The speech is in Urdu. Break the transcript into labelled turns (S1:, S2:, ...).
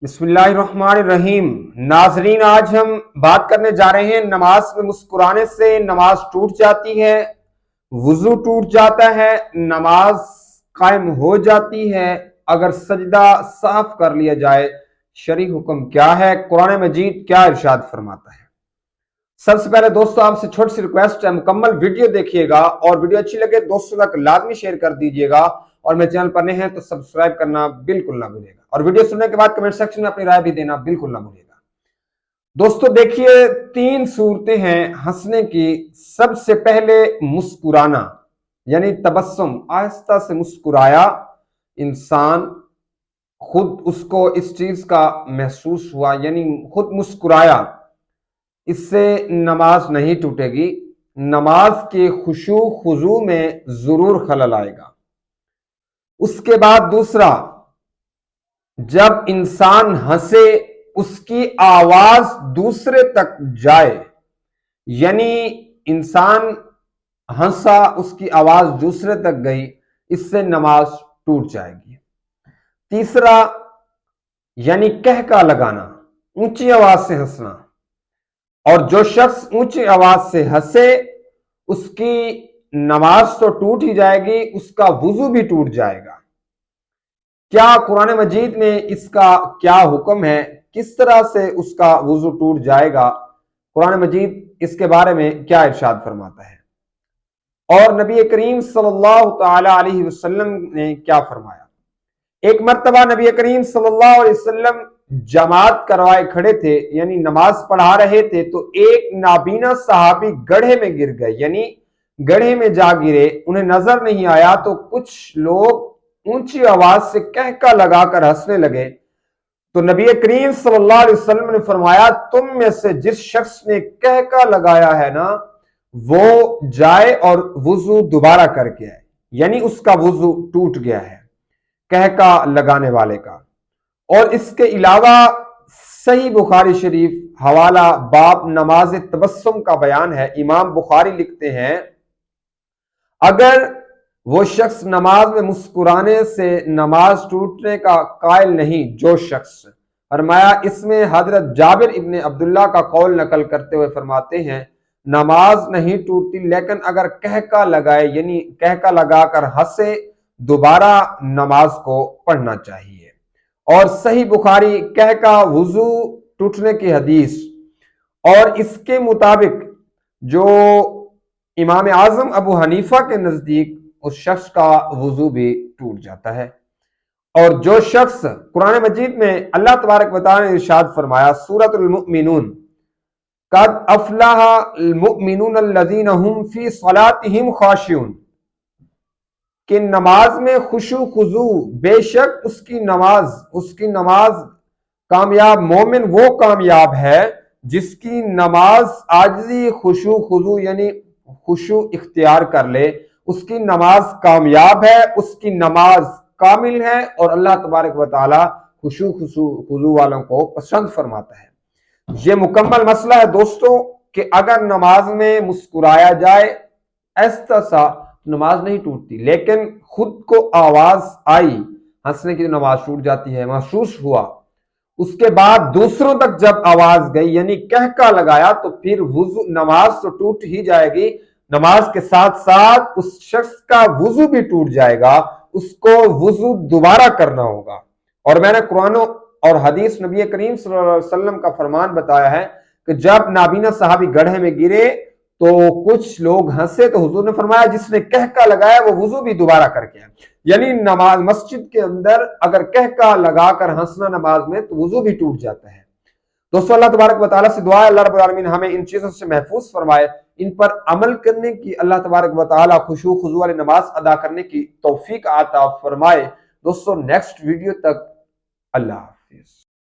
S1: بسم اللہ الرحمن الرحیم۔ ناظرین، آج ہم بات کرنے جا رہے ہیں نماز میں مسکرانے سے نماز ٹوٹ جاتی ہے، وضو ٹوٹ جاتا ہے، نماز قائم ہو جاتی ہے اگر سجدہ صاف کر لیا جائے۔ شرعی حکم کیا ہے؟ قرآن مجید کیا ارشاد فرماتا ہے؟ سب سے پہلے دوستو آپ سے چھوٹی سی ریکویسٹ ہے، مکمل ویڈیو دیکھیے گا اور ویڈیو اچھی لگے دوستوں تک لازمی شیئر کر دیجیے گا، اور میرے چینل پر نئے ہیں تو سبسکرائب کرنا بالکل نہ بھولیے گا، اور ویڈیو سننے کے بعد کمنٹ سیکشن میں اپنی رائے بھی دینا بالکل نہ بھولیے گا۔ دوستو دیکھیے، تین صورتیں ہیں ہنسنے کی۔ سب سے پہلے مسکرانا، یعنی تبسم، آہستہ سے مسکرایا انسان، خود اس کو اس چیز کا محسوس ہوا، یعنی خود مسکرایا، اس سے نماز نہیں ٹوٹے گی، نماز کے خشوع خضوع میں ضرور خلل آئے گا۔ اس کے بعد دوسرا، جب انسان ہنسے اس کی آواز دوسرے تک جائے، یعنی انسان ہنسا اس کی آواز دوسرے تک گئی، اس سے نماز ٹوٹ جائے گی۔ تیسرا، یعنی کہکا لگانا، اونچی آواز سے ہنسنا، اور جو شخص اونچی آواز سے ہنسے اس کی نماز تو ٹوٹ ہی جائے گی، اس کا وضو بھی ٹوٹ جائے گا۔ کیا قرآن مجید میں اس کا کیا حکم ہے؟ کس طرح سے اس کا وضو ٹوٹ جائے گا؟ قرآن مجید اس کے بارے میں کیا ارشاد فرماتا ہے؟ اور نبی کریم صلی اللہ تعالی علیہ وسلم نے کیا فرمایا؟ ایک مرتبہ نبی کریم صلی اللہ علیہ وسلم جماعت کروائے کھڑے تھے، یعنی نماز پڑھا رہے تھے، تو ایک نابینا صحابی گڑھے میں گر گئے، یعنی گڑھے میں جا گرے، انہیں نظر نہیں آیا، تو کچھ لوگ اونچی آواز سے کہکا لگا کر ہنسنے لگے۔ تو نبی کریم صلی اللہ علیہ وسلم نے فرمایا، تم میں سے جس شخص نے کہکا لگایا ہے نا، وہ جائے اور وضو دوبارہ کر کے آئے، یعنی اس کا وضو ٹوٹ گیا ہے کہکا لگانے والے کا۔ اور اس کے علاوہ صحیح بخاری شریف حوالہ باب نماز تبسم کا بیان ہے، امام بخاری لکھتے ہیں، اگر وہ شخص نماز میں مسکرانے سے نماز ٹوٹنے کا قائل نہیں، جو شخص، فرمایا اس میں حضرت جابر ابن عبداللہ کا قول نقل کرتے ہوئے فرماتے ہیں، نماز نہیں ٹوٹتی، لیکن اگر کہکا لگائے، یعنی کہکا لگا کر ہنسے، دوبارہ نماز کو پڑھنا چاہیے۔ اور صحیح بخاری کہکا وضو ٹوٹنے کی حدیث، اور اس کے مطابق جو امام اعظم ابو حنیفہ کے نزدیک اس شخص کا وضو بھی ٹوٹ جاتا ہے۔ اور جو شخص، قرآن مجید میں اللہ تبارک و تعالی نے ارشاد فرمایا سورۃ المؤمنون، قد افلح المؤمنون الذین هم فی صلاتهم خاشعون، کہ نماز میں خشوع خضوع، بے شک اس کی نماز کامیاب، مومن وہ کامیاب ہے جس کی نماز عاجزی، خشوع خضوع یعنی خشوع اختیار کر لے، اس کی نماز کامیاب ہے، اس کی نماز کامل ہے، اور اللہ تبارک و تعالی خشوع خضوع والوں کو پسند فرماتا ہے۔ یہ مکمل مسئلہ ہے دوستو کہ اگر نماز میں مسکرایا جائے ایسا سا، نماز نہیں ٹوٹتی، لیکن خود کو آواز آئی ہنسنے کی، نماز ٹوٹ جاتی ہے، محسوس ہوا۔ اس کے بعد دوسروں تک جب آواز گئی، یعنی کہکا لگایا، تو پھر وضو، نماز تو ٹوٹ ہی جائے گی، نماز کے ساتھ ساتھ اس شخص کا وضو بھی ٹوٹ جائے گا، اس کو وضو دوبارہ کرنا ہوگا۔ اور میں نے قرآن اور حدیث نبی کریم صلی اللہ علیہ وسلم کا فرمان بتایا ہے کہ جب نابینا صحابی گڑھے میں گرے تو کچھ لوگ ہنسے، تو حضور نے فرمایا جس نے کہکا لگایا وہ وضو بھی دوبارہ کر کے آئے، یعنی نماز مسجد کے اندر اگر کہکا لگا کر ہنسنا نماز میں تو وضو بھی ٹوٹ جاتا ہے۔ دوستو اللہ تبارک و تعالیٰ سے دعا ہے اللہ رب العالمین ہمیں ان چیزوں سے محفوظ فرمائے، ان پر عمل کرنے کی اللہ تبارک و تعالیٰ خشوع خضوع والی نماز ادا کرنے کی توفیق عطا فرمائے۔ دوستو نیکسٹ ویڈیو تک اللہ حافظ۔